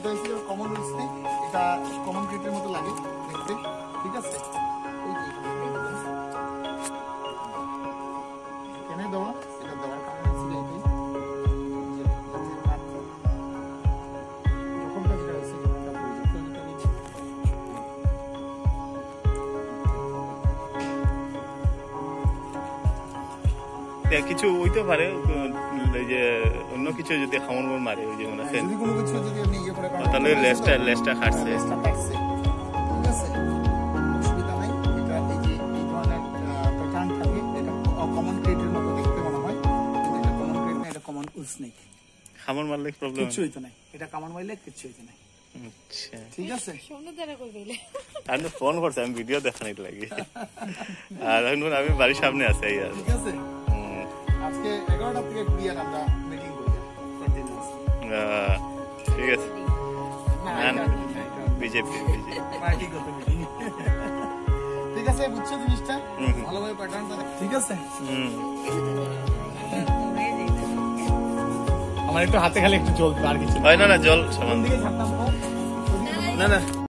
এটা হচ্ছে common snake, এটা কমন ক্রিটের মতো লাগে দেখতে, ঠিক আছে? কেন দেওয়া, এটা দেওয়ার কারণ হচ্ছে এটাই, যখনটা যেটা হচ্ছে যখনটা কিছু হইতে পারে যে অন্য কিছু যদি খামর মারে ওই যে মনে হয় যদি কোনো কিছু যদি আপনি ইয়ে করে তাহলে লেজটা কাটছে, ঠিক আছে, অসুবিধা নাই। এটা এই যে এই ধরনের প্যাটার্ন থাকে, এটা কমন ক্রিটের মতো দেখতে মনে হয়, কিন্তু এটা কমন ক্রিট না, এটা কমন স্নেক। খামর মারলে প্রবলেম কিছু হইতো না, এটা কামড় মারলে কিছু হইতো না। আচ্ছা ঠিক আছে, আমি ফোন করছি, আমি ভিডিও দেখানোর লাগে আর এখন আমি বাড়ির সামনে আছি আর ঠিক আছে। আজকে 11টা থেকে ক্লিয়ার আমরা মিটিং করি, ঠিক আছে। বিজেপি পার্টিগত মিটিং, ঠিক আছে, বুঝছো জিনিসটা ভালোভাবে প্যাটার্নটা, ঠিক আছে। আমার একটু হাতে খালি একটু জল, আর কিছু হয় না, জল সামান দিকে ছাড়তাম না না।